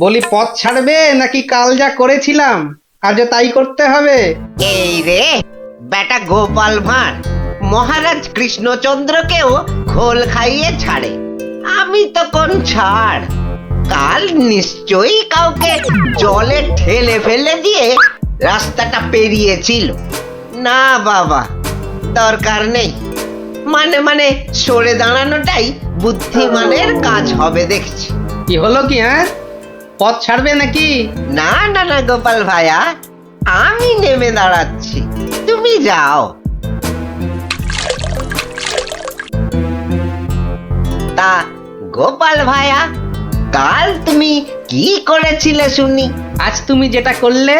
বলি পথ ছাড়বে নাকি কাল যা করেছিলাম আজও তাই করতে হবে? এই রে বেটা গোপাল ভাঁড় মহারাজ কৃষ্ণচন্দ্রকেও খোল খাইয়ে ছাড়ে, আমি তো কোন ছাড়। কাল নিশ্চয়ই কাউকে জলে ঠেলে ফেলে দিয়ে রাস্তাটা পেরিয়েছিল। না বাবা, দরকার নেই। মানে সরে দাঁড়ানোটাই বুদ্ধিমানের কাজ হবে দেখছি। কি হলো কি? হ্যাঁ, পথ ছাড়বে নাকি? না না না গোপাল ভাইয়া, আমি নেমে দাঁড়াচ্ছি, তুমি যাও। তা গোপাল ভাইয়া, কাল তুমি কি করেছিলে শুনি? আজ তুমি যেটা করলে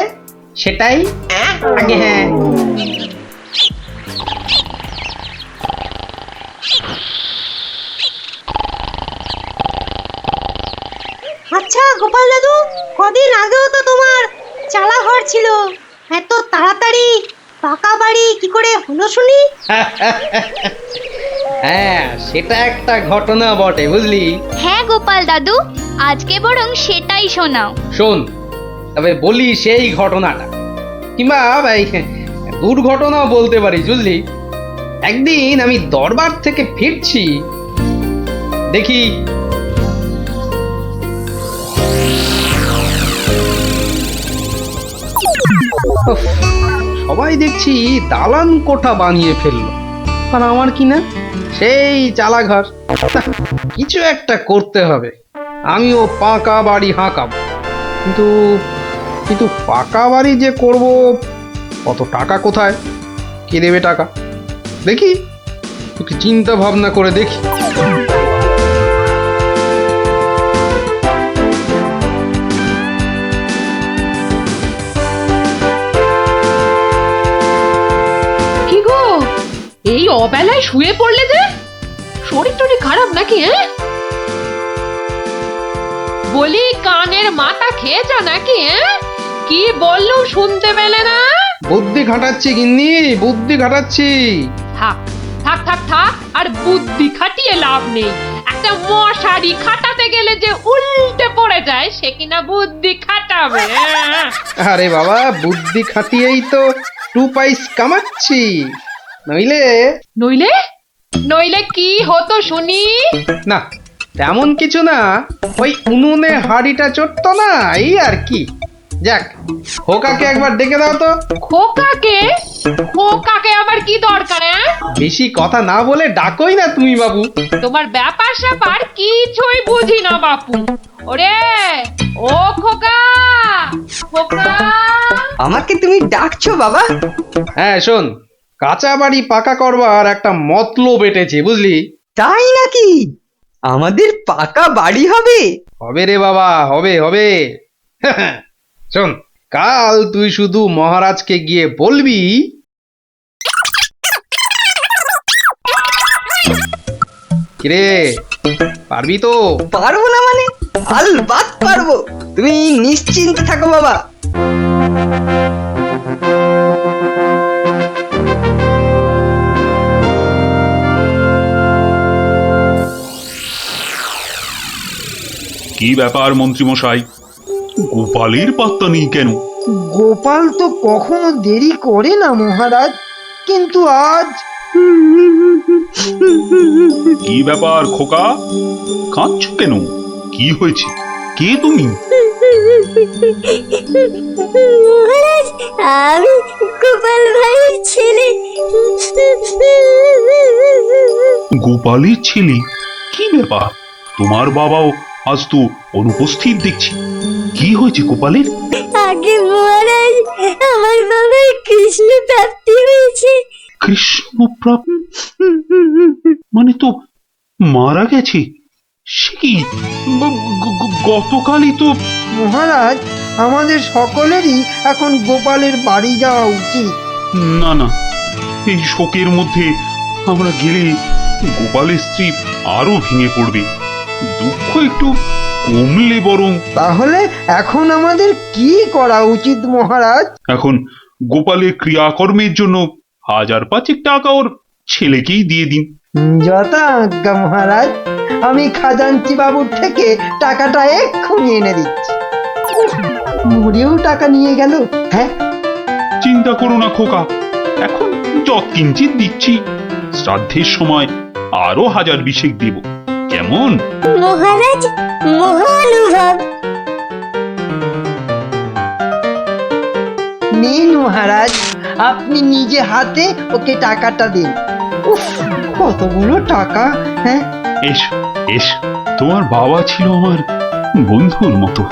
সেটাই অ্যাঁ? আগে। হ্যাঁ, আচ্ছা গোপাল দাদু, কদিন আগেও তো তোমার চালা ঘর ছিল, এত তাড়াতাড়ি পাকা বাড়ি কি করে হলো শুনি? হ্যাঁ, সেটা একটা ঘটনা বটে, বুঝলি? হ্যাঁ গোপাল দাদু, আজকে বরং সেটাই শোনাও। শোন, তবে বলি সেই ঘটনাটা, কিংবা এই দুর্ঘটনাও বলতে পারি, বুঝলি? একদিন আমি দরবার থেকে ফিরছি, দেখি উফ, সবাই দেখছি দালান কোঠা বানিয়ে ফেললো, আর আমার কি না সেই চালাঘর। কিছু একটা করতে হবে, আমিও পাকা বাড়ি হাঁকাবো। কিন্তু কিন্তু পাকা বাড়ি যে করব, কত টাকা কোথায়, কে দেবে টাকা? দেখি একটু চিন্তা ভাবনা করে দেখি। কি গো, এই অবেলায় শুয়ে পড়লে যে? শরীর টরীর খারাপ নাকি? হ্যাঁ, বলি কানের মাথা খেয়েছ নাকি? হ্যাঁ, কি বললুম শুনতে পেলে না? বুদ্ধি খাটাচ্ছি গিন্নি, বুদ্ধি খাটাচ্ছি। থাক থাক থাক থাক, আর বুদ্ধি খাটিয়ে লাভ নেই। একটা মশারি খাটাতে গেলে যে উল্টে পড়ে যায়, সে কিনা বুদ্ধি খাটাবে? আরে বাবা, বুদ্ধি খাটিয়েই তো 2 পয়সা কামাচ্ছি, নইলে নইলে নইলে কি হতো শুনি? না, তেমন কিছু না, ওই উনুনে হাঁড়িটা চড়তো না, এই আর কি। যাক, খোকাকে একবার ডেকে দাও তো। খোকাকে? খোকাকে আবার কি দরকার? বেশি কথা না বলে ডাকোই না তুমি বাবু। তোমার ব্যাপার স্যাপার কিছুই বুঝি না বাপু। ওরে ও খোকা, খোকা! আমাকে তুমি ডাকছো বাবা? হ্যাঁ শোন, কাঁচা বাড়ি পাকা করবার একটা মতলব এটেছে, বুঝলি? তাই নাকি? আমাদের পাকা বাড়ি হবে? হবে রে বাবা, হবে হবে। শোন, কাল তুই শুধু মহারাজকে গিয়ে বলবি, কিরে পারবি তো? পারবো না মানে? আলবাত পারবো, তুমি নিশ্চিন্তে থাকো বাবা। কি ব্যাপার মন্ত্রীমশাই, গোপালের পাত্তা নেই কেন? গোপাল তো কখনো দেরি করে না মহারাজ, কিন্তু আজ কি ব্যাপার খোকা, কাঁদছো কেন? কি হয়েছে? কে তুমি? মহারাজ, আমি গোপাল ভাইয়ের ছেলে। গোপালের ছেলে? কি ব্যাপার, তোমার বাবাও আজ তো অনুপস্থিত দেখছি। কি হয়েছে গোপালের? আগে মহারাজ, আমার বাবার কৃষ্ণ প্রাপ্তি হয়েছে। কৃষ্ণপ্রাপ্তি? মানে তো মারা গেছে? সে কি, গতকালই তো। মহারাজ, আমাদের সকলেরই এখন গোপালের বাড়ি যাওয়া উচিত। না না, এই শোকের মধ্যে আমরা গেলে গোপালের স্ত্রী আরো ভেঙে পড়বে। দুঃখ একটু কমলে বরং। তাহলে এখন আমাদের কি করা উচিত মহারাজ? এখন গোপালের ক্রিয়াকর্মের জন্য 1000-5 টাকা ওর ছেলেকেই দিয়ে দিন। যথা আজ্ঞা মহারাজ, আমি খাজাঞ্চি বাবুর থেকে টাকাটা এক্ষুনি এনে দিচ্ছি। মরেও টাকা নিয়ে গেল। হ্যাঁ, চিন্তা করো না খোকা, এখন যৎকিঞ্চিত দিচ্ছি, শ্রাদ্ধের সময় আরো 1000 দেব, কেমন? মহারাজ মহানুভব। নিন মহারাজ, আপনি নিজে হাতে ওকে টাকাটা দিন। উফ, কতগুলো টাকা! হ্যাঁ, এসো এসো, তোমার বাবা ছিল আমার বন্ধুর মতো,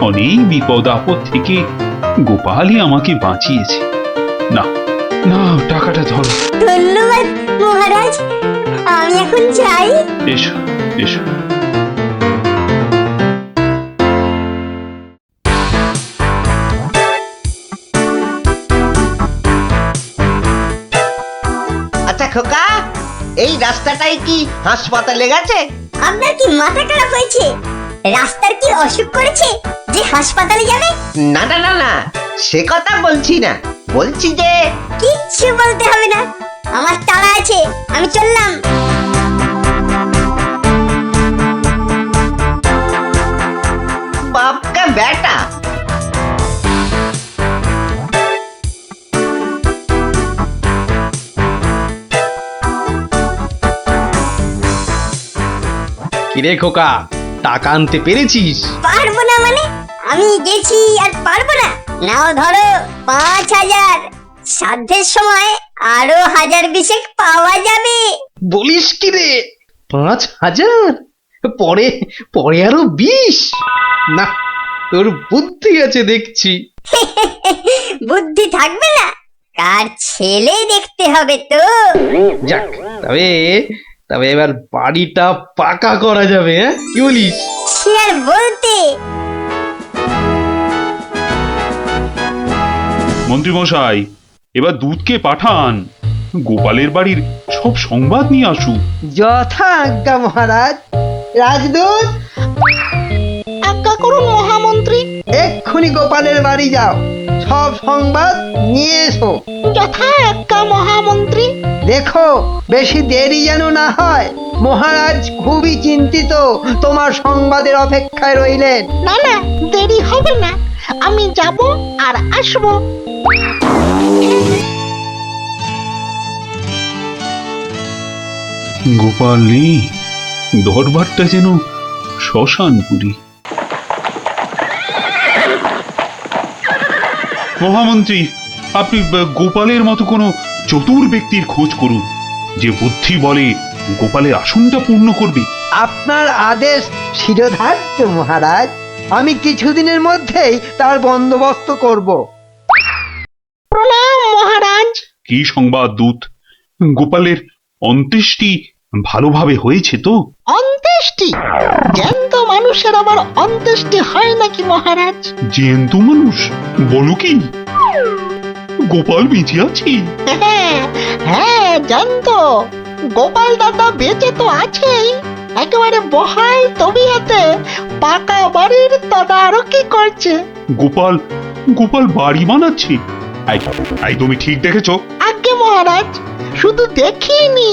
অনেক বিপদ আপদ থেকে গোপালই আমাকে বাঁচিয়েছে। না না, টাকাটা ধরো। ধন্যবাদ মহারাজ, আমি এখন যাই। এসো এসো। আচ্ছা খোকা, এই রাস্তাটাই কি হাসপাতালে গেছে? আপনার কি মাথা খারাপ হয়েছে? রাস্তার কি অসুখ করেছে যে হাসপাতালে যাবে? না না না না, সে কথা বলছি না, বলছি যে কিচ্ছু বলতে হবে না, আমার তাড়া আছে, আমি চললাম। বাপকা বেটা। কিরে খোকা, টাকা আনতে পেরেছিস? পারবো না মানে? আমি গেছি আর পারবো না? নাও ধরো 5000, সাধ্যের সময় আরো 1000 পাওয়া যাবে। বলিস কি রে, 5000? পরে পরে আরো 20? না, তোর বুদ্ধি আছে দেখছি। বুদ্ধি থাকবে না, কার ছেলে দেখতে হবে তো। যাক, তবে তবে এবার বাড়িটা পাকা করা যাবে, হ্যাঁ কি বলিস? সে আর বলতে। মন্ত্রী মশাই, এবার দুধকে পাঠান, গোপালের বাড়ির সব সংবাদ নিয়ে আসুক। যথা আজ্ঞা মহারাজ। রাজদূত, আজ্ঞা করুন মহামন্ত্রী। এক্ষুনি গোপালের বাড়ি যাও, সব সংবাদ নিয়ে এসো। যথা আজ্ঞা মহামন্ত্রী। দেখো বেশি দেরি যেন না হয়, মহারাজ খুবই চিন্তিত, তোমার সংবাদের অপেক্ষায় রইলেন। না না, দেরি হবে না, আমি যাব আর আসবো। গোপাল নেই, দরবারটা যেন শ্মশানপুরী। মহামন্ত্রী, আপনি গোপালের মতো কোনো চতুর ব্যক্তির খোঁজ করুন, যে বুদ্ধি বলে গোপালের আসনটা পূর্ণ করবে। আপনার আদেশ শিরোধার্য মহারাজ, আমি কিছুদিনের মধ্যেই তার বন্দোবস্ত করব। প্রণাম মহারাজ। কি সংবাদ দূত? গোপালের অন্ত্যেষ্টি ভালোভাবে হয়েছে তো? অন্ত্যেষ্টি? জ্যান্ত মানুষের আবার অন্ত্যেষ্টি হয় নাকি মহারাজ? জ্যান্ত মানুষ? বলো কি? গোপাল বেঁচে আছে? হ্যাঁ হ্যাঁ, জ্যান্ত। গোপাল দাদা বেঁচে তো আছেই, একেবারে বহাল তবিয়তে পাকা বাড়ির তদারকি করছে। গোপাল গোপাল বাড়ি বানাচ্ছে? আই তুমি ঠিক দেখেছো? আজ্ঞে মহারাজ, শুধু দেখিনি,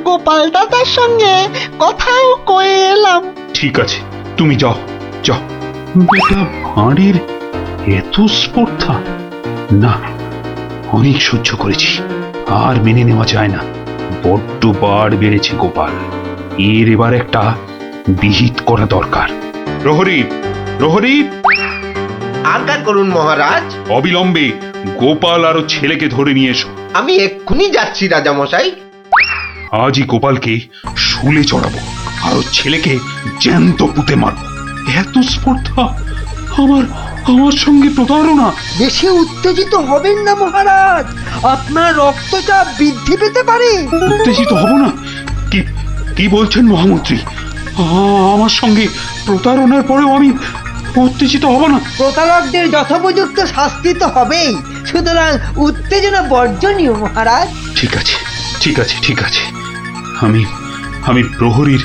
গোপাল দাদার সঙ্গে কথাও কয়ে এলাম। ঠিক আছে, তুমি যাও যাও। বেটা ভাঁড়ের এত স্পর্ধা! না, অনেক সহ্য করেছি, আর মেনে নেওয়া যায় না। বড্ড বাড় বেড়েছে গোপাল, এর এবার একটা বিহিত করা দরকার। প্রহরী, প্রহরী, আজ্ঞা করুন মহারাজ। অবিলম্বে গোপাল আর ওর ছেলেকে ধরে নিয়ে এসো। আমি এক্ষুনি যাচ্ছি রাজামশাই। আজই গোপালকে শুলে চড়াবো, আর ওর ছেলেকে জ্যান্ত পুঁতে মারবো। এত স্পর্ধা! আমার আমার সঙ্গে প্রতারণা! বেশি উত্তেজিত হবেন না মহারাজ, আপনার রক্তচাপ বৃদ্ধি পেতে পারে। উত্তেজিত হব না? কি কি বলছেন মহামন্ত্রী? আমার সঙ্গে প্রতারণার পরেও আমি উত্তেজিত হব না? প্রতারকদের যথোপযুক্ত শাস্তি তো হবেই, সুতরাং উত্তেজনা বর্জনীয় মহারাজ। ঠিক আছে ঠিক আছে ঠিক আছে, আমি আমি প্রহরীর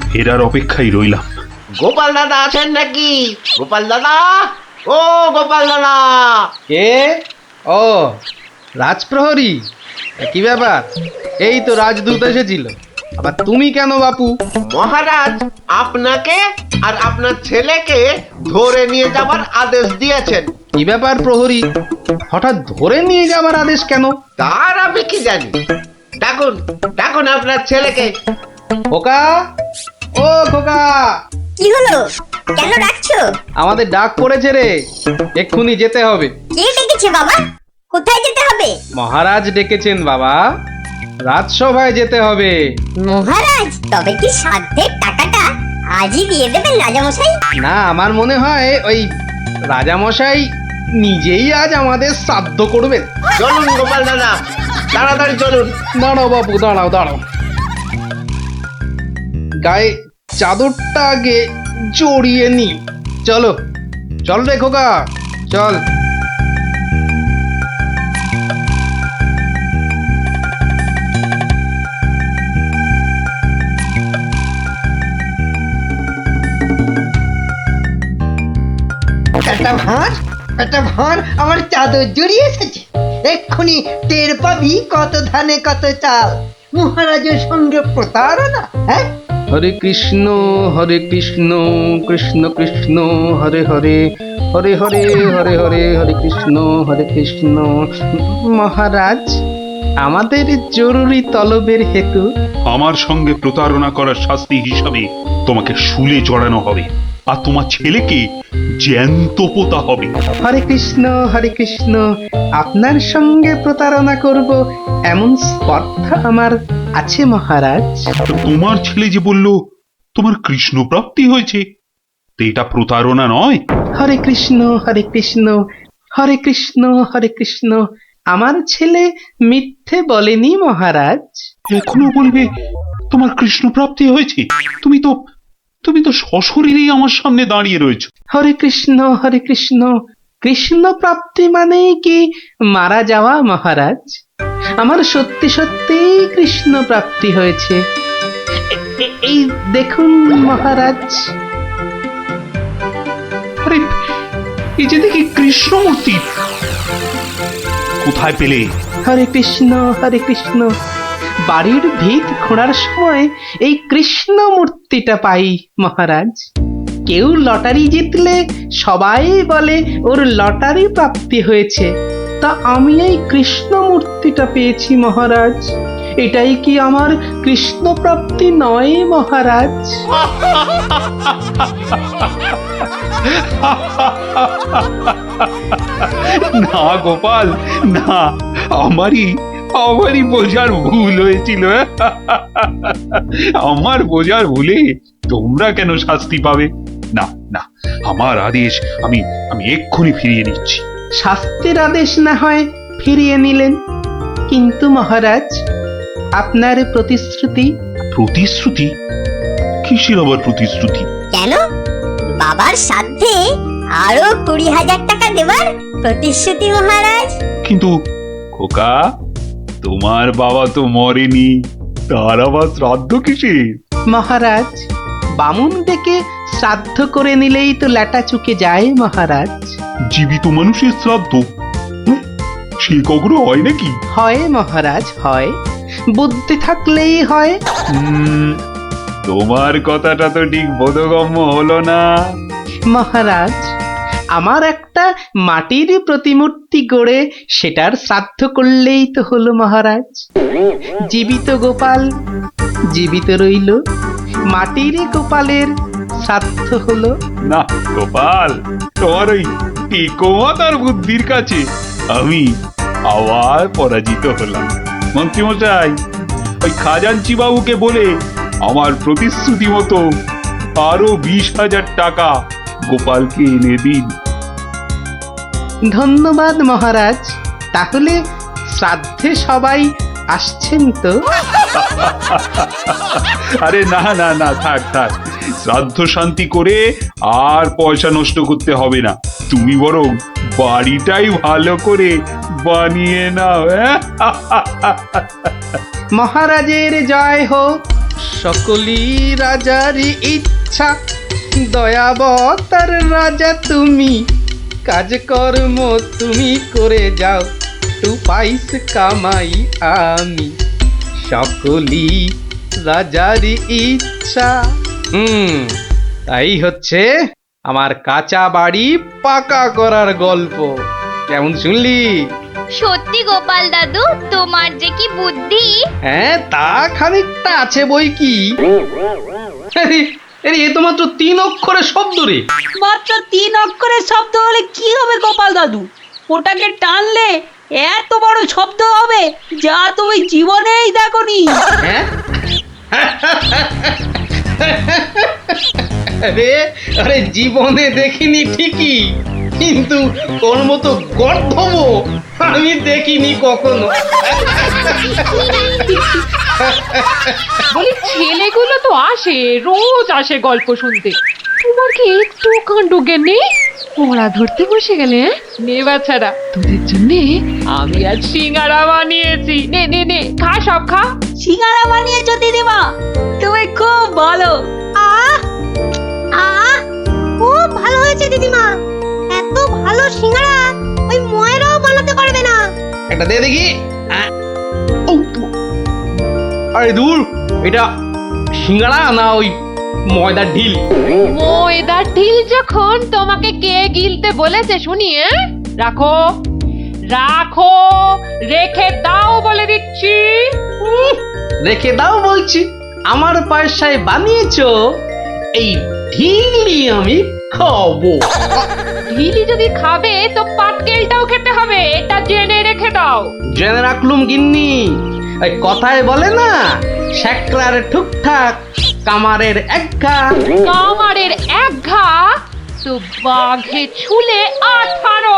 ফেরার অপেক্ষায় রইলাম। গোপাল দাদা আছেন নাকি? গোপাল দাদা, ও গোপাল দাদা। কে? ও, রাজপ্রহরী, কি ব্যাপার? এই তো রাজদূত এসেছিল, আবার তুমি কেন বাপু? মহারাজ আপনাকে আর আপনার ছেলেকে ধরে নিয়ে যাবার আদেশ দিয়েছেন। কি ব্যাপার প্রহরী, হঠাৎ ধরে নিয়ে যাবার আদেশ কেন? তার আমি কি জানি। ডাকুন ডাকুন আপনার ছেলেকে। খোকা, ও খোকা, কি হলো? কেন ডাকছো? আমাদের ডাক পড়েছে রে, এক্ষুনি যেতে হবে। কে ডেকেছে বাবা? কোথায় যেতে হবে? মহারাজ ডেকেছেন বাবা, রাজসভায় যেতে হবে। মহারাজ, তবে কি সাধ্যের টাকাটা আজই দিয়ে দেবেন রাজামশাই? না, আমার মনে হয় ওই রাজামশাই নিজেই আজ আমাদের শ্রাদ্ধ করবেন। চলুন গোপাল দাদা, তাড়াতাড়ি চলুন। দাঁড়াও বাবু, দাঁড়াও দাঁড়াও, গায়ে চাদরটা আগে জড়িয়ে নি। চলো চল রে খোকা, চল। একটা ভাঁড় আমার চাদর জড়িয়ে এসেছে। এক্ষুনি টের পাবি কত ধানে কত চাল। মহারাজের সঙ্গে প্রতারণা, হ্যাঁ? হরে কৃষ্ণ কৃষ্ণ কৃষ্ণ হরে হরে, হরে হরে হরে হরে, হরে কৃষ্ণ। মহারাজ, আমাদের জরুরি তলবের হেতু আমার সঙ্গে প্রতারণা করার শাস্তি হিসাবে তোমাকে শুলে চড়ানো হবে, আর তোমার ছেলেকে জ্যান্ত পোতা হবে। হরে কৃষ্ণ, আপনার সঙ্গে প্রতারণা করব এমন স্পর্ধা আমার আছে মহারাজ। তো তোমার ছেলে যে বলল তোমার কৃষ্ণ প্রাপ্তি হয়েছে, তো এটা প্রতারণা নয়? হরে কৃষ্ণ হরে কৃষ্ণ, আমার ছেলে মিথ্যে বলেনি মহারাজ। এখনো বলবে তোমার কৃষ্ণ প্রাপ্তি হয়েছে? তুমি তো সশরীরেই আমার সামনে দাঁড়িয়ে রয়েছো। হরে কৃষ্ণ, কৃষ্ণ প্রাপ্তি মানেই কি মারা যাওয়া মহারাজ? আমার সত্যি সত্যি কৃষ্ণ প্রাপ্তি হয়েছে। এই দেখুন মহারাজ। আরে, এই যে দেখি কৃষ্ণমূর্তি, কোথায় পেলে? হরে কৃষ্ণ, বাড়ির ভিত খোঁড়ার সময় এই কৃষ্ণ মূর্তিটা পাই মহারাজ। কেউ লটারি জিতলে সবাই বলে ওর লটারি প্রাপ্তি হয়েছে, তা আমি এই কৃষ্ণ মূর্তিটা পেয়েছি মহারাজ। এটাই কি আমার কৃষ্ণ প্রাপ্তি নয় মহারাজ? না গোপাল, না, আমারই বোঝার ভুল হয়েছিল। আমার বোঝার ভুলে তোমরা কেন শাস্তি পাবে? না না, আমার আদেশ আমি এক্ষুনি ফিরিয়ে নিচ্ছি। শাস্তির আদেশ না হয় ফিরিয়ে নিলেন, কিন্তু মহারাজ আপনার প্রতিশ্রুতি? প্রতিশ্রুতি? কিসের আবার প্রতিশ্রুতি? কেন? বাবার সাধ্যে আরো 20,000 টাকা দেবার প্রতিশ্রুতি মহারাজ। কিন্তু খোকা, তোমার বাবা তো মরেনি, তার আবার শ্রাদ্ধ কিসের? মহারাজ, বামুন ডেকে শ্রাদ্ধ করে নিলেই তো ল্যাটা চুকে যায় মহারাজ। জীবিত মানুষের শ্রাদ্ধ সে কখনো হয় নাকি? হয় মহারাজ, হয়, বুদ্ধি থাকলেই হয়। তোমার কথাটা তো ঠিক বোধগম্য হলো না। মহারাজ, আমার একটা মাটির প্রতিমূর্তি গড়ে সেটার শ্রাদ্ধ করলেই তো হলো মহারাজ। জীবিত গোপাল জীবিত রইল, মাটির গোপালের শ্রাদ্ধ হলো। না গোপাল, তোমার ওই টেকোমাতার বুদ্ধির কাছে আমি আবার পরাজিত হলাম। মন্ত্রীমশাই, ওই খাজাঞ্চি বাবুকে বলে আমার প্রতিশ্রুতি মতো আরো 20,000 টাকা গোপালকে এনে দিন। ধন্যবাদ মহারাজ। তাহলে শ্রাদ্ধে সবাই আসছেন তো? আরে না না না, থাক থাক, শ্রাদ্ধ শান্তি করে আর পয়সা নষ্ট করতে হবে না। তুমি বরং বাড়িটাই ভালো করে বানিয়ে নাও। মহারাজের জয় হোক, সকলি রাজারই ইচ্ছা, দয়াবতার রাজা তুমি, কাজকর্ম তুমি করে যাও, 2 পয়সা কামাই আমি, সকলি রাজারই ইচ্ছা। তাই হচ্ছে আমার কাঁচা বাড়ি পাকা করার গল্প। কেমন শুনলি? সত্যি গোপাল দাদু, তোমার যে কি বুদ্ধি! হ্যাঁ, তা খানিকটা আছে বই কি। আরে, আরে, এ তো মাত্র 3 অক্ষরের শব্দ রে। মাত্র 3 অক্ষরের শব্দ হলে কি হবে গোপাল দাদু? ওটাকে টানলে এত বড় শব্দ হবে যা তুমি জীবনেই দেখোনি। হ্যাঁ? আরে আরে, জীবনে দেখিনি ঠিকই, কিন্তু তোর মতো গর্ধব আমি দেখিনি কখনো। বলি ছেলেগুলো তো আসে, রোজ আসে গল্প শুনতে। তোমার কি একটু কাণ্ড জ্ঞান নেই? পড়া ধরতে বসে গেলে, হ্যাঁ? নে বাছারা, তোদের জন্য আমি আজ সিঙ্গারা বানিয়েছি। নে নে নে, খা, সব খা। সিঙ্গারা বানিয়েছো দিদিমা, তুমি খুব ভালো। আহ আহ খুব ভালো হয়েছে দিদিমা। এত ভালো সিঙ্গারা ওই ময়রাও বানাতে পারবে না। একটা দে দেখি। আরে দূর, এটা সিঙ্গাড়া না ওই ময়দার ঢিল? ময়দার ঢিল যখন, তোমাকে কে গিলতে বলেছে শুনি? রাখো রাখো, রেখে দাও বলে দিচ্ছি। রেখে দাও বলছি? আমার পয়সায় বানিয়েছো, এই ঢিলই আমি খাবো। ঢিলি যদি খাবে তো পাটকেলটাও খেতে হবে, এটা জেনে রেখে দাও। জেনে রাখলুম গিন্নি। এই কথায় বলে না, শ্যাকরার ঠুকঠাক কামারের একঘা। কামারের এক ঘা তো বাঘে ছুলে 18।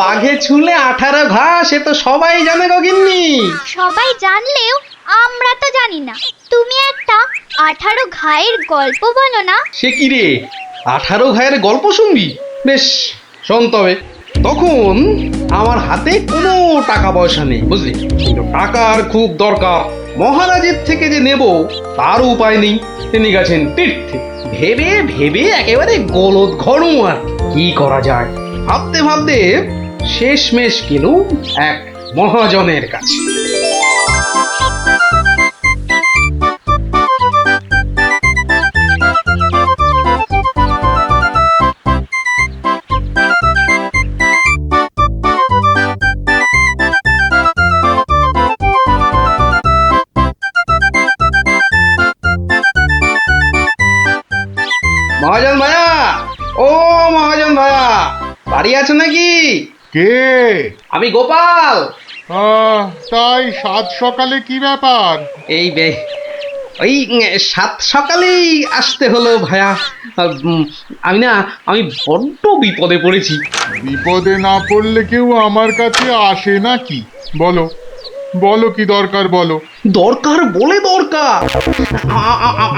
বাঘে ছুলে 18 ঘা, সে তো সবাই জানে গো গিন্নি। সবাই জানলেও আমরা তো জানি না। তুমি একটা 18 ঘায়ের গল্প বলো না। সে কি রে, 18 ঘায়ের গল্প শুনবি? বেশ, শোন তবে। তখন আমার হাতে কোনো টাকা পয়সা নেই, বুঝলি, কিন্তু টাকার খুব দরকার। মহারাজের থেকে যে নেব তার উপায় নেই। তিনি গেছেন তীর্থে। ভেবে ভেবে একেবারে গলদ ঘরু। আর কি করা যায় ভাবতে ভাবতে শেষমেশ গেলুম এক মহাজনের কাছে। মহাজন ভাইয়া, ও মহাজন ভাইয়া, বাড়ি আছো নাকি? কে? আমি গোপাল। তাই সাত সকালে কি ব্যাপার? এই ওই 7 সকালেই আসতে হলো ভাইয়া। আমি বড্ড বিপদে পড়েছি। বিপদে না পড়লে কেউ আমার কাছে আসে নাকি? বলো বলো, কি দরকার বলো। দরকার বলে দরকার।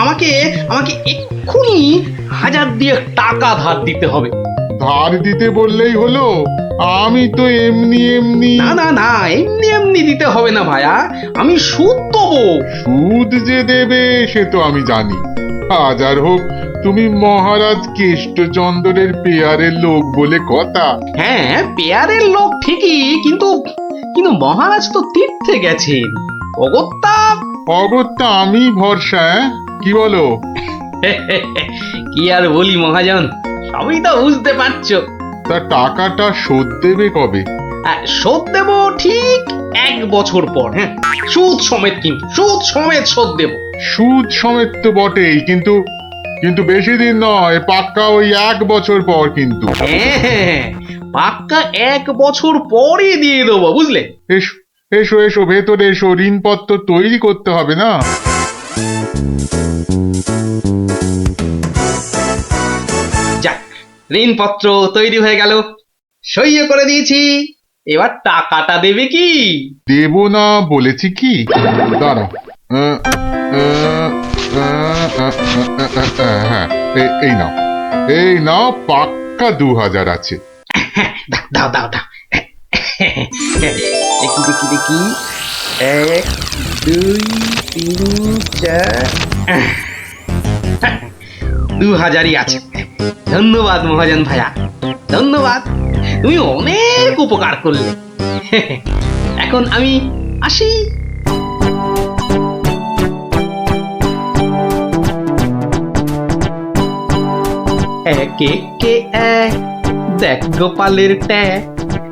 আমাকে আমাকে এক্ষুনি 1000 দিয়ে টাকা ধার দিতে হবে। ধার দিতে বললেই হলো? আমি তো এমনি এমনি। না না না, এমনি এমনি দিতে হবে না ভাইয়া, আমি সুদ দেবো। সুদ যে দেবে সে তো আমি জানি। হাজার হোক, তুমি মহারাজ কেষ্টচন্দ্রের পেয়ারের লোক বলে কথা। হ্যাঁ, পেয়ারের লোক ঠিকই, কিন্তু কিন্তু মহারাজ তো তীর্থে গেছেন। অগত্যা অগত্যা আমি ভরসা, কি বলো? কি আর বলি মহাজন, সবই তো বুঝতে পারছো। তা টাকাটা শোধ দেবে কবে? শোধ দেবো ঠিক 1 বছর পর। হ্যাঁ, সুদ সমেত, কিন্তু সুদ সমেত শোধ দেবো। সুদ সমেত তো বটেই, কিন্তু কিন্তু বেশি দিন নয়, পাক্কা ওই 1 বছর পর কিন্তু। হ্যাঁ, পাক্কা 1 বছর পরই দিয়ে দেবো, বুঝলে? এসো এসো এসো, ভেতরে এসো, ঋণপত্র তৈরি করতে হবে না? যাক, ঋণপত্র তৈরি হয়ে গেল, সইও করে দিয়েছি। এবার টাকাটা দেবে কি? দেব না বলেছি কি? দাঁড়া, হ্যাঁ, এই নাও পাক্কা 2000 আছে। দাও দাও দাও। দেখি দেখি দেখি, 1 2 3 4, 2000ই আছে। ধন্যবাদ মহাজন ভাইয়া, ধন্যবাদ। তুমি অনেক উপকার করলে। এখন আমি আসি। একে কে এক, দেখ গোপালের ট্যাগ,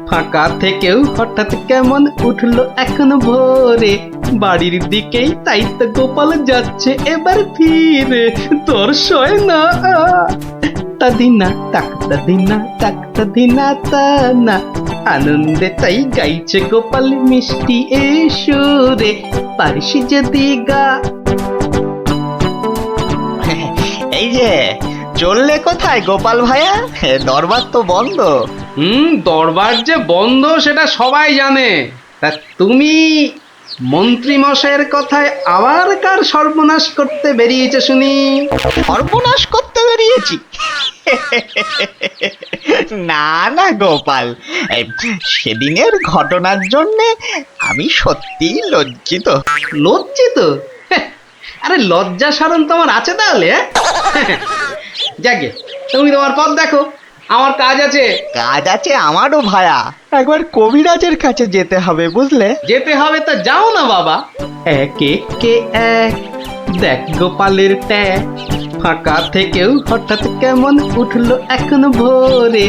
ফাঁকা থেকেও হঠাৎ কেমন উঠলো এখন ভোরে, বাড়ির দিকেই তাই তো গোপাল যাচ্ছে এবার ফিরে, তোর সয় না তাদিনা তাদিনা তা না, আনন্দে তাই গাইছে গোপাল মিষ্টি এই সুরে, পারিস যদি গা। এই যে চললে কোথায় গোপাল ভাইয়া? দরবার তো বন্ধ। দরবার যে বন্ধ সেটা সবাই জানে, তা তুমি মন্ত্রী মশাইয়ের কথায় আবার কার সর্বনাশ করতে বেরিয়েছে শুনি? সর্বনাশ করতে বেরিয়েছি? না না গোপাল, এই সেদিনের ঘটনার জন্য আমি সত্যি লজ্জিত। লজ্জিত? আরে লজ্জা শরম তোমার আছে তাহলে? যাকে তুমি তোমার পথ দেখো, আমার কাজ আছে। কাজ আছে আমারও ভায়া, একবার কবিরাজের কাছে যেতে হবে বুঝলে। যেতে হবে তো যাও না বাবা। একে কে এক, দেখ গোপালের ট্যাগ, ফাঁকা থেকেও হঠাৎ কেমন উঠলো এখন ভোরে,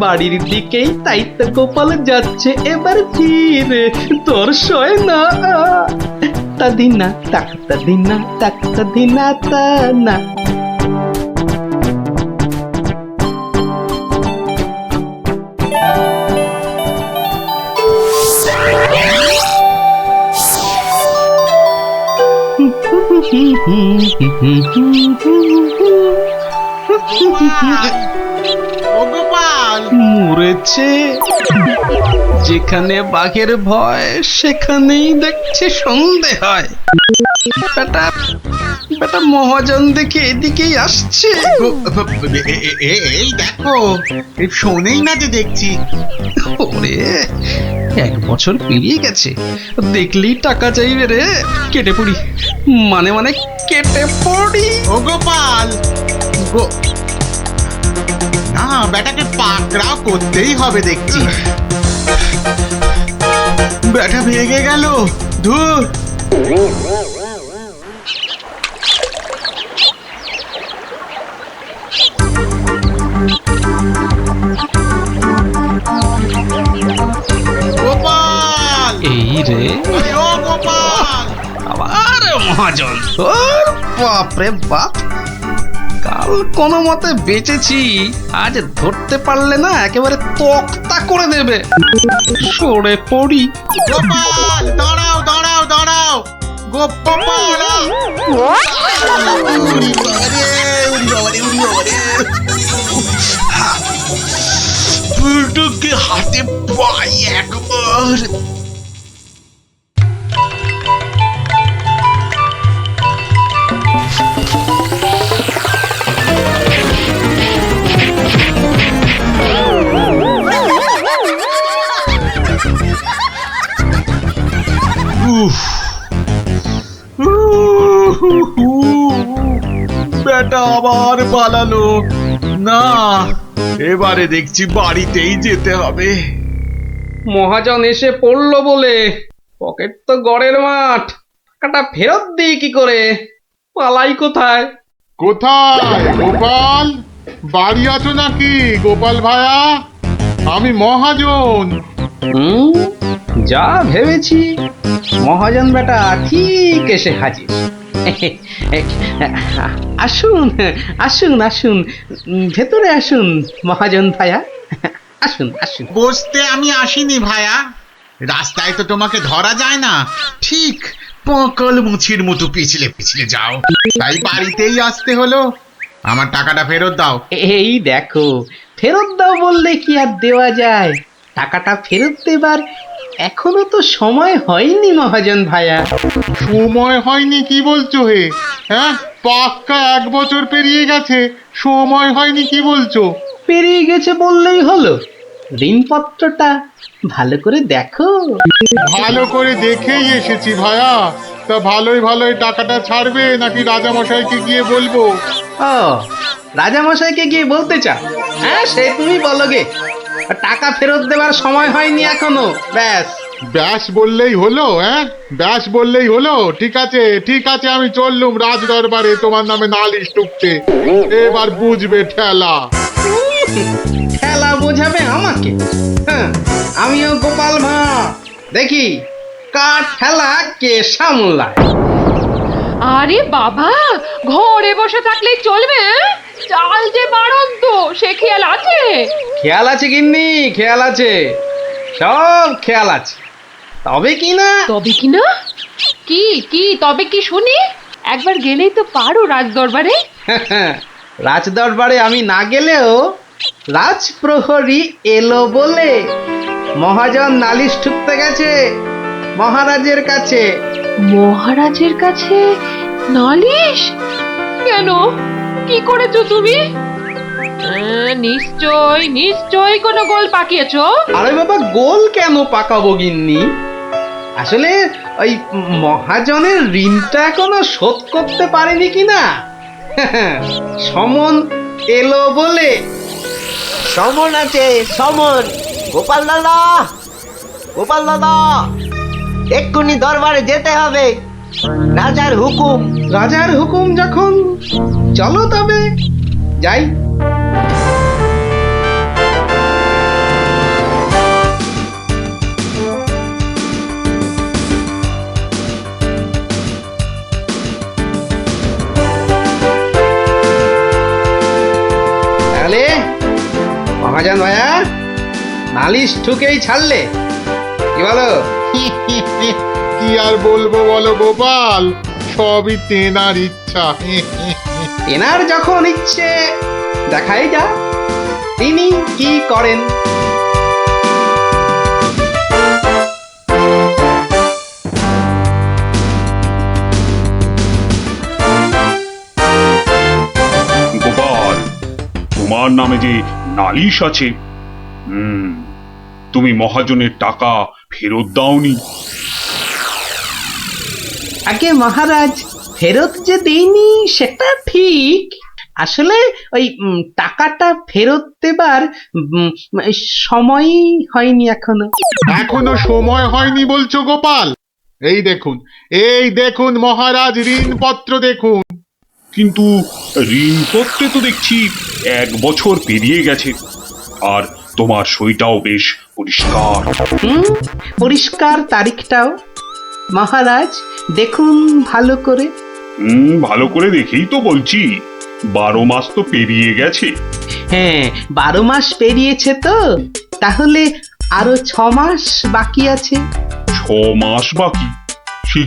বাড়ির দিকেই তাই তো গোপাল যাচ্ছে এবার ফিরে, তোর সয় না তাদিনা তাদিনা তা না। মরেছে, যেখানে বাঘের ভয় সেখানেই দেখছি সন্ধে হয়। বেটা বেটা মহাজন দেখে এদিকেই আসছে। এই দেখো, শোনেই না যে দেখছি। ওরে 1 বছর পেরিয়ে গেছে, দেখলেই টাকা চাইবে রে। কেটে পড়ি, মানে কেটে পড়ি। ও গোপাল, না বেটাকে পাকড়াও করতেই হবে দেখছি। বেটা ভেঙে গেল, ধুর। গোপাল, এই রে, ও গোপাল, আবার মহাজন। ওর বাপরে বাপ, কাল কোনো মতে বেঁচেছি, আজ ধরতে পারলে না একেবারে তক্তা করে দেবে। সরে পড়ি। গোপাল, দাঁড়াও দাঁড়াও দাঁড়াও, গোপাল। বুলটুকে হাতে পাই একবার। বেটা আবার পালালো। না, এবারে দেখছি বাড়িতেই যেতে হবে। মহাজন এসে পড়লো বলে, পকেট তো গড়ের মাঠ, টাকাটা ফেরত দিই কি করে? পালাই কোথায়? কোথায় গোপাল? বাড়ি আছো নাকি গোপাল ভায়া? আমি মহাজন। যা ভেবেছি, মহাজন বেটা ঠিক এসে হাজির। আসুন আসুন আসুন, ভেতরে আসুন মহাজন ভায়া, আসুন আসুন। বসতে আমি আসিনি ভায়া, রাস্তায় তো তোমাকে ধরা যায় না, ঠিক পকল মুছির মতো পিছলে পিছলে যাও, তাই বাড়িতেই আসতে হলো। আমার টাকাটা ফেরত দাও। এই দেখো, ফেরত দাও বললে কি আর দেওয়া যায়? টাকাটা ফেরত দেবার এখনো তো সময় হয়নি মহাজন ভায়া। সময় হয়নি কি বলছো হে? হ্যাঁ, পাক্কা 1 বছর পেরিয়ে গেছে, সময় হয়নি কি বলছো? পেরিয়ে গেছে বললেই হলো? ঋণপত্রটা ভালো করে দেখো। ভালো করে দেখেই এসেছি ভায়া। তা ভালোই ভালোই টাকাটা ছাড়বে নাকি রাজামশাইকে গিয়ে বলবো? ও, রাজামশাইকে গিয়ে বলতে চাও? হ্যাঁ, সে তুমি বলো গে। টাকা ফেরত দেবার সময় হয়নি এখনো, ব্যাস। ব্যাস বললেই হলো? হ্যাঁ, ব্যাস বললেই হলো? ঠিক আছে ঠিক আছে, আমি চললুম রাজ দরবারে তোমার নামে নালিশ টুকতে। এবার বুঝবে ঠেলা। খেলা বোঝাবে আমাকে? হ্যাঁ, আমিও গোপাল ভাঁড়, দেখি কার খেলা কে সামলায়। আরে বাবা, ঘরে বসে থাকলেই চলবে? চাল যে বাড়ন্ত, সে খেয়াল আছে? খেয়াল আছে গিন্নি, খেয়াল আছে, সব খেয়াল আছে। তবে কি না তবে কি না? কি কি তবে কি শুনি? একবার গেলেই তো পারো রাজ দরবারে। রাজ দরবারে আমি না গেলেও রাজপ্রহরী এলো বলে মহাজন নালিশ ঠুকতে গেছে মহারাজের কাছে। মহারাজের কাছে নালিশ? কেন, কি করেছো তুমি? নিশ্চয় নিশ্চয় কোনো গোল পাকিয়েছো। আরে বাবা, গোল কেন পাকাবো গিন্নি? আসলে ওই মহাজনের ঋণটা এখনো শোধ করতে পারেনি কিনা। সমন এলো বলে। সমন আছে, সমন। গোপাল দাদা, গোপাল দাদা, এক্ষুনি দরবারে যেতে হবে, রাজার হুকুম। রাজার হুকুম যখন, চলো তবে যাই। তাহলে মহাজন ভাইয়া, নালিশ ঠুকেই ছাড়লে, কি বলো? কি আর বলবো বলো গোপাল, সবই তেনার ইচ্ছা। এনার যখন ইচ্ছে, দেখাই যা তিনি কি করেন। গোপাল, তোমার নামে যে নালিশ আছে, তুমি মহাজনের টাকা ফেরত দাওনি। আগে মহারাজ, ফেরত যে দেইনি সেটা ঠিক। আসলে ওই টাকাটা ফেরত দেবার সময়ই হয়নি এখনো। এখনো সময় হয়নি বলছো গোপাল? এই দেখুন মহারাজ, ঋণপত্র দেখুন। কিন্তু ঋণপত্রে তো দেখছি 1 বছর পেরিয়ে গেছে, আর তোমার সইটাও বেশ পরিষ্কার। পরিষ্কার তারিখটাও। মহারাজ দেখুন ভালো করে। ভালো করে দেখেই তো বলছি, 12 মাস তো পেরিয়ে গেছে। হ্যাঁ, 12 মাস পেরিয়েছে তো, তাহলে আরো 6 মাস বাকি আছে। 6 মাস বাকি? সে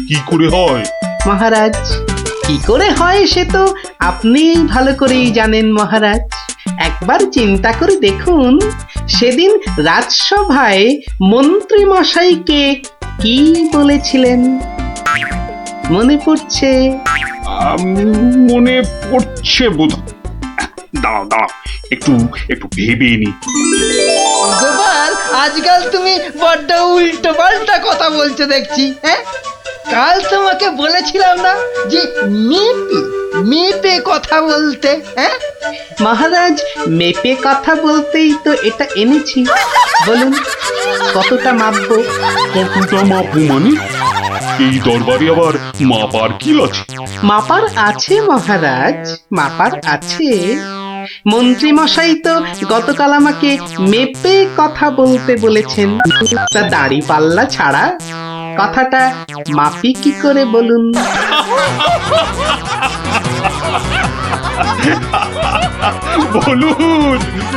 কি করে হয়? মহারাজ, কি করে হয় সে তো আপনি ভালো করেই জানেন মহারাজ। একবার চিন্তা করে দেখুন, সেদিন রাজসভায় মন্ত্রী মশাইকে কি বলেছিলেন? মনে পড়ছে? মনে পড়ছে বোধ। দাঁড়াও, একটু ভেবে নি। গোপাল, আজকাল তুমি বড্ড উল্টো পাল্টা কথা বলছো দেখছি। হ্যাঁ, কাল তোমাকে বলেছিলাম না যে মেপে মেপে কথা বলতে? হ্যাঁ মহারাজ, মেপে কথা বলতেই তো এটা এনেছি। বলুন কতটা মাপবো? কতটা মাপবো মানে? এই দরবারে আবার মাপার কি আছে? মাপার আছে মহারাজ, মাপার আছে। মন্ত্রী মশাই তো গতকাল আমাকে মেপে কথা বলতে বলেছেন। তা দাড়ি পাল্লা ছাড়া কথাটা মাপি কি করে বলুন?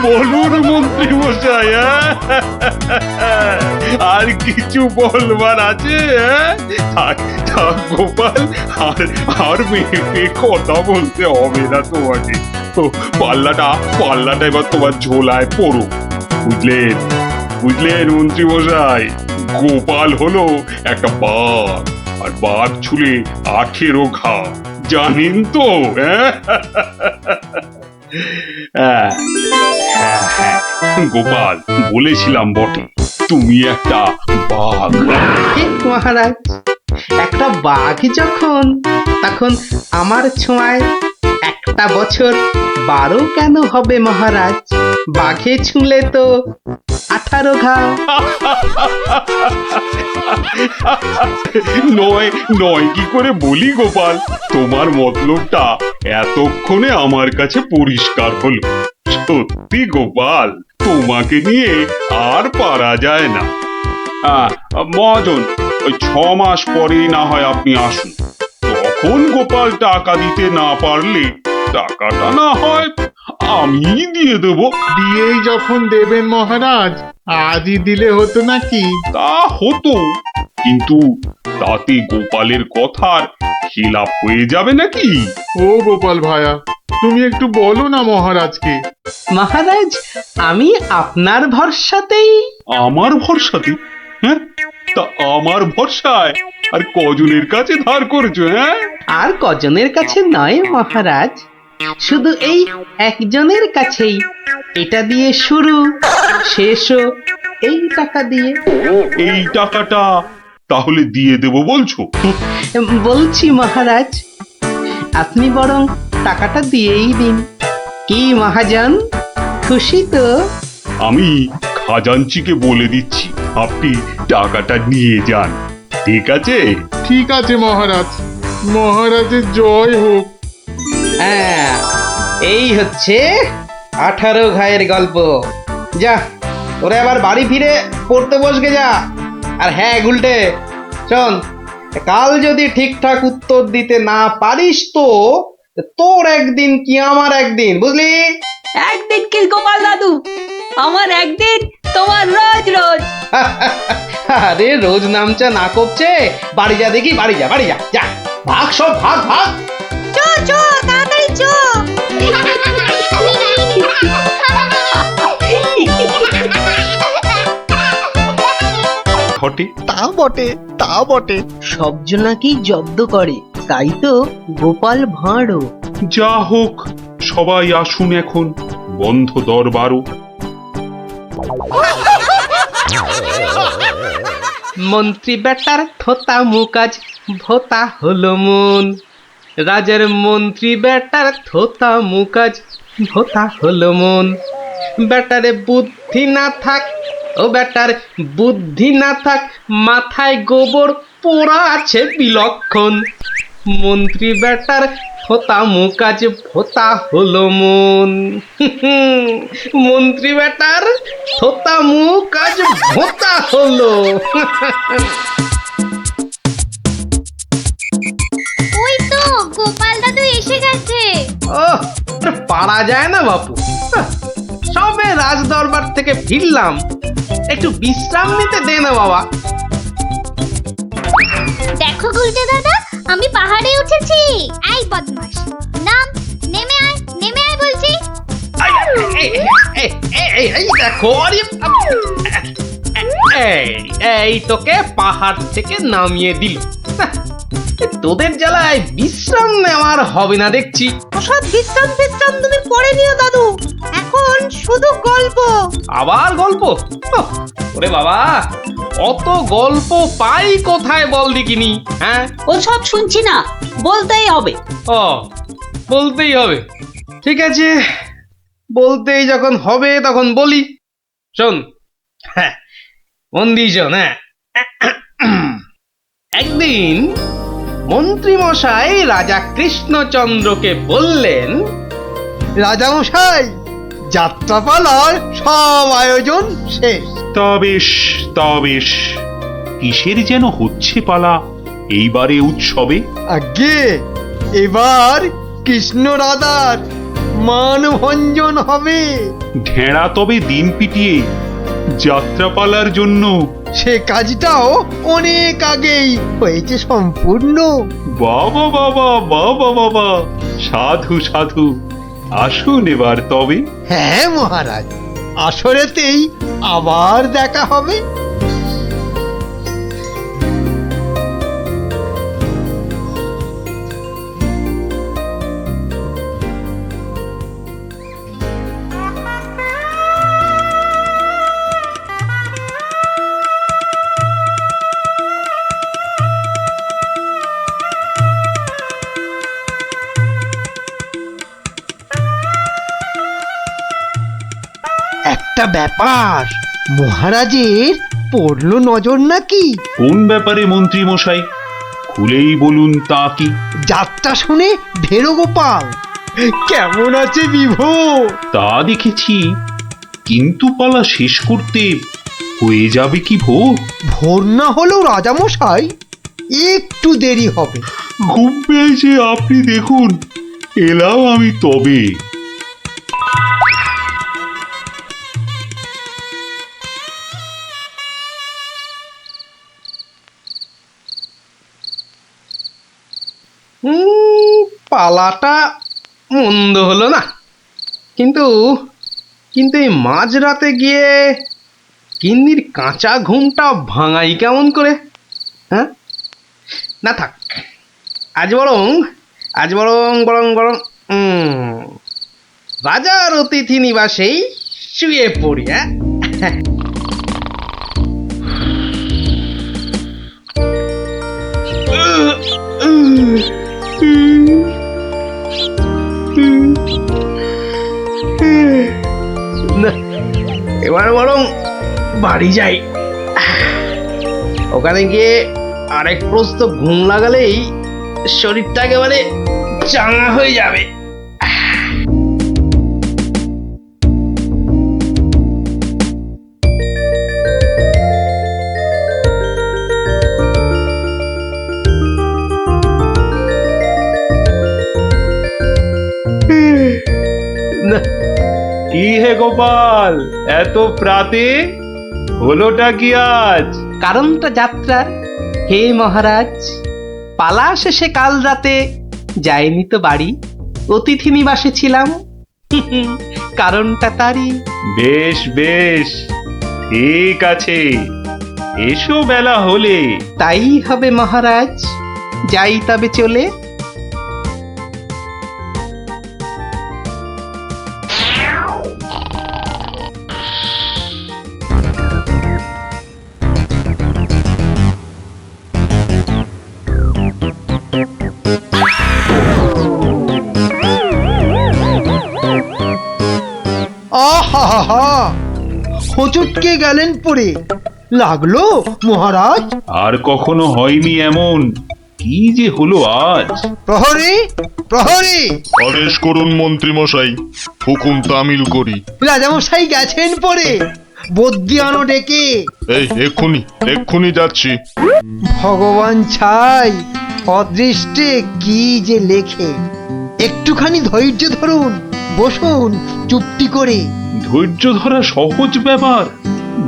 বলুন মন্ত্রী মশাই, আর কিছু বলবার আছে? গোপাল, আর মেপে কথা বলতে হবে না তোমাকে। পাল্লাটা এবার তোমার ঝোলায় পড়ো। বুঝলেন মন্ত্রী মশাই? গোপাল হলো একটা বাঘ, আর বাঘ ছুলে 18 ঘা, জানেন তো? গোপাল, বলেছিলাম বটে, তুমি একটা বাঘ। ঠিক মহারাজ, একটা বাঘ যখন, তখন আমার ছোঁয়ায় একটা বছর 12 কেন হবে মহারাজ? বাঘে ছুঁলে তো 18 ঘা। নয় কি করে বলি গোপাল? তোমার মতলবটা এতক্ষণে আমার কাছে পরিষ্কার হলো। সত্যি গোপাল, তোমাকে নিয়ে আর পারা যায় না। মহাজন, ওই 6 মাস পরেই না হয় আপনি আসুন। তখন গোপাল টাকা দিতে না পারলে টাকাটা না হয় আমি দিয়ে দেব। দিয়েই যখন দেবেন মহারাজ, আজই দিলে হতো নাকি? তা হতো, কিন্তু তাতে গোপালের কথার খিলাপ হয়ে যাবে নাকি? ও গোপাল ভায়া, তুমি একটু বলো না মহারাজকে। মহারাজ, আমি আপনার ভরসাতেই। আমার ভরসাতে? হ্যাঁ, তা আমার ভরসায় আর কজনের কাছে ধার করছো? হ্যাঁ, আর কজনের কাছে নয় মহারাজ, শুধু এই একজনের কাছেই। এটা দিয়ে শুরু, শেষও এই টাকা দিয়ে। এই টাকাটা তাহলে দিয়ে দেব বলছো? বলছি মহারাজ, আপনি বরং টাকাটা দিয়েই দিন। কি মহাজন, খুশি তো? আমি খাজাঞ্চিকে বলে দিচ্ছি, আপনি টাকাটা নিয়ে যান। ঠিক আছে? ঠিক আছে মহারাজ, মহারাজের জয় হোক। হ্যাঁ, এই হচ্ছে 18 ঘায়ের গল্প। যা, ওরে আবার বাড়ি ফিরে পড়তে বসবে যা। আর হ্যাঁ গুলটে, শোন, কাল যদি ঠিকঠাক উত্তর দিতে না পারিস তো তোর একদিন কি আমার একদিন, বুঝলি? একদিন কি গোপাল দাদু, আমার একদিন, তোমার রোজ রোজ। আরে রোজ নামচা না করছে, বাড়ি যা দেখি, বাড়ি যা, বাড়ি যা, যা ভাগ, সব ভাগ ভাগ। চো চো, তাড়াতাড়ি চো। ঘটে তা বটে, তা বটে। সব জনাকেই জব্দ করে, তাই তো গোপাল ভাঁড়ও। যা হোক, সবাই আসুন এখন, বন্ধ দরবারও। মন্ত্রী বেটার থোতা মুকাজ ভোতা হলো মন। রাজার মন্ত্রী বেটার থোতা মুকাজ ভোতা হলো মন। বেটারে বুদ্ধি না থাক, ও বেটার বুদ্ধি না থাক, মাথায় গোবর পোড়া আছে বিলক্ষণ। মন্ত্রী বেটার থোতা মুকাজ ভোতা হলো মন। মন্ত্রী বেটার থোতা মুকাজ ভোতা হলো। ওই তো গোপাল দাদু এসে গেছে। ওহ, পারা যায় না বাপু। সবে রাজ দরবার থেকে ফিরলাম, একটু বিশ্রাম নিতে দে না বাবা। দেখো গুলটে দাদা, আমি পাহাড়ে উঠেছি। এই বদমাশ, নাম, নেমে আয়, নেমে আয় বলছি। এই দেখো, এই তোকে পাহাড় থেকে নামিয়ে দিল। তোদের জ্বালায় বিশ্রাম নেওয়ার হবে না দেখছি। ওসব বিশ্রাম বিশ্রাম তুমি পরে নিও দাদু, এখন শুধু গল্প। আবার গল্প? ওরে বাবা, অত গল্প পাই কোথায় বল দেখিনি? হ্যাঁ, ওসব শুনছি না, বলতেই হবে। ও, বলতেই হবে। ঠিক আছে, বলতেই যখন হবে তখন বলি। শোন, হ্যাঁ, মন দিয়ে শোন। হ্যাঁ, একদিন মন্ত্রী মশাই রাজা কৃষ্ণচন্দ্রকে বললেন, রাজামশাই, যাত্রাপালার সব আয়োজন শেষ। তা বেশ, তা বেশ। কিসের যেন হচ্ছে পালা এইবারে উৎসবে? আগে এবার কৃষ্ণ রাধার মানভঞ্জন হবে। ঢেঁড়া তবে দিন পিটিয়ে যাত্রাপালার জন্য? সে কাজটাও অনেক আগেই হয়েছে সম্পূর্ণ। বাবা বাবা, বাবা বাবা, সাধু সাধু। আসুন এবার তবে। হ্যাঁ মহারাজ, আসরেতেই আবার দেখা হবে। একটা ব্যাপার মহারাজের পড়লো নজর নাকি? কোন ব্যাপারে মন্ত্রী মশাই? খুলেই বলুন তা কি। যাত্রা শুনে ভেরো গোপাল কেমন আছে বিভু? তা দেখেছি, কিন্তু পালা শেষ করতে হয়ে যাবে কি ভোর? ভোর না হলেও রাজামশাই একটু দেরি হবে। ঘুম পেয়েছে আপনি দেখুন, এলাম আমি তবে। পালাটা মন্দ হলো না, কিন্তু কিন্তু এই মাঝরাতে গিয়ে গিন্নির কাঁচা ঘুমটা ভাঙাই কেমন করে? হ্যাঁ, না থাক, আজ বরং বরং রাজার অতিথি নিবাসেই শুয়ে পড়ি। হ্যাঁ, না, এবার বরং বাড়ি যাই। ওখানে গিয়ে আরেক প্রস্ত ঘুম লাগালেই শরীরটা একেবারে চাঙা হয়ে যাবে। না, কি হে গোপাল, এত প্রাতে হলোটা কি আজ? কারণটা যাত্রার হে মহারাজ, পালা শেষে কাল রাতে যাইনি তো বাড়ি, অতিথি নিবাসে ছিলাম। কারণটা তারই। বেশ বেশ, ঠিক আছে, এসো বেলা হলে। তাই হবে মহারাজ, যাই তবে চলে। আহা, হোঁচটকে গেলেন পড়ে, লাগলো মহারাজ? আর কখনো হয়নি এমন, কি যে হলো আজ? প্রহরী, প্রহরী! আদেশ করুন মন্ত্রী মশাই, হুকুম তামিল করি। রাজামশাই গেছেন পড়ে, বদ্যি আনো ডেকে। এই এক্ষুনি যাচ্ছি। ভগবান ছাই, অদৃষ্টে কি যে লেখে। একটুখানি ধৈর্য ধরুন, বসুন চুপটি করে। ধৈর্য ধরা সহজ ব্যাপার,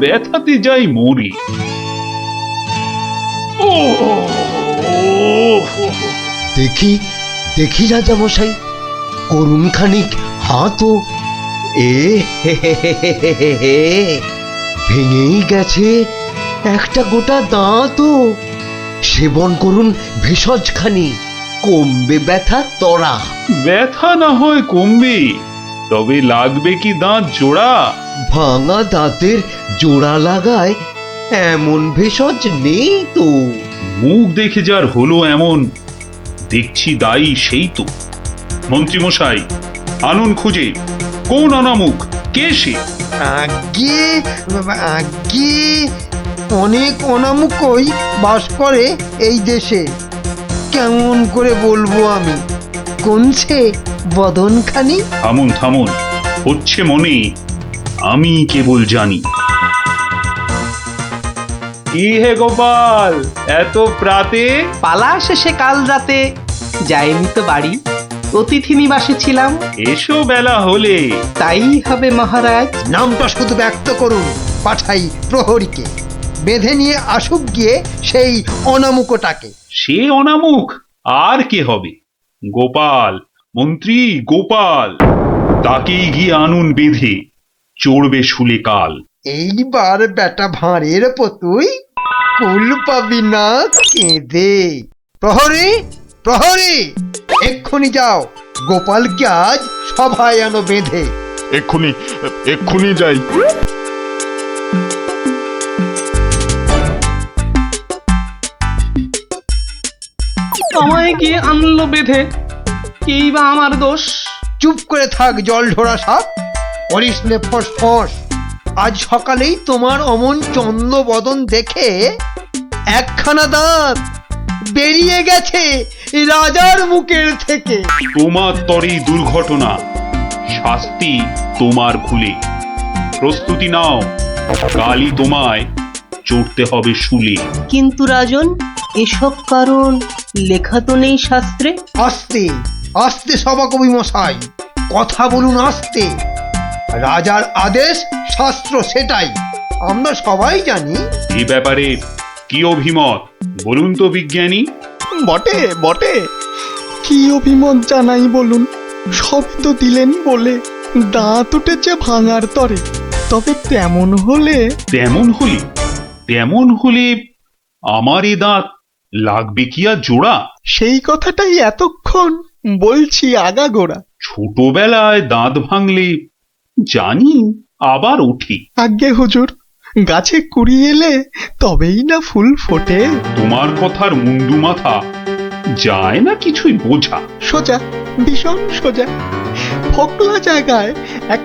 ব্যথাতে যাই মরি। দেখি দেখি রাজামশাই, করুন খানিক হাতও। ভেঙেই গেছে একটা গোটা দাঁতও। সেবন করুন ভেষজ খানি, কমবে ব্যথা তরা। ব্যথা না হয় কমবে, তবে লাগবে কি দাঁত জোড়া? ভাঙা দাঁতের জোড়া লাগায় এমন ভেষজ নেই তো। মুখ দেখে যার হলো এমন, দেখছি দায়ী সেই তো। মন্ত্রীমশাই, আনুন খুঁজে, কোন অনামুখ, কে সে? আগে আগে অনেক অনামুকই বাস করে এই দেশে। কেমন করে বলবো আমি, কোনছে বদনখানি? থামুন থামুন, হচ্ছে মনে, আমি কেবল জানি। কি হে গোপাল, এত প্রাতে? পালা শেষে কাল রাতে যাইনি তো বাড়ি, অতিথি নিবাসে ছিলাম। এসো বেলা হলে। তাই হবে মহারাজ। নামটা শুধু ব্যক্ত করুন, পাঠাই প্রহরীকে, বেঁধে নিয়ে আসুক গিয়ে সেই অনামুকটাকে। সে অনামুখ আর কে হবে? গোপাল, মন্ত্রী গোপাল, তাকেই গিয়ে আনুন বেঁধে, চড়বে শুলে কাল। এইবার বেটা ভাঁড়ের পতুই, কুল পাবি না কেঁদে। প্রহরী, প্রহরী! এক্ষুনি যাও, গোপালকে আজ সভায় আনো বেঁধে। এক্ষুনি যাই। আমায় গিয়ে আনলো বেঁধে, কি বা আমার দোষ? চুপ করে থাক জল ঢোড়া সাপ, করিস নে ফস ফস। আজ সকালেই তোমার অমন চন্দ্র বদন দেখে একখানা দাঁত বেরিয়ে গেছে রাজার মুখের থেকে। তোমার তরেই দুর্ঘটনা, শাস্তি তোমার ভুলে। প্রস্তুতি নাও, কালই তোমায় চড়তে হবে শুলে। কিন্তু রাজন, এসব কারণ লেখা তো নেই শাস্ত্রে। আস্তে আস্তে সভাকবি মশাই, কথা বলুন আস্তে। রাজার আদেশ শাস্ত্র সেটাই, আমরা সবাই জানি। এ ব্যাপারে কি অভিমত বলুন তো বিজ্ঞানী? বটে বটে, কি অভিমত জানাই বলুন? সবই তো দিলেন বলে, দাঁত উঠেছে ভাঙার তরে। তবে তেমন হলে আমার এ দাঁত লাগবে কি আর জোড়া? সেই কথাটাই এতক্ষণ বলছি আগাগোড়া। ছোটবেলায় দাঁত ভাঙলে জানি আবার উঠি। আজ্ঞে হুজুর, গাছে কুড়ি এলে তবেই না ফুল ফোটে। তোমার কথার মুন্ডু মাথা যায় না কিছুই বোঝা। সোজা, ভীষণ সোজা। ফোকলা জায়গায় এক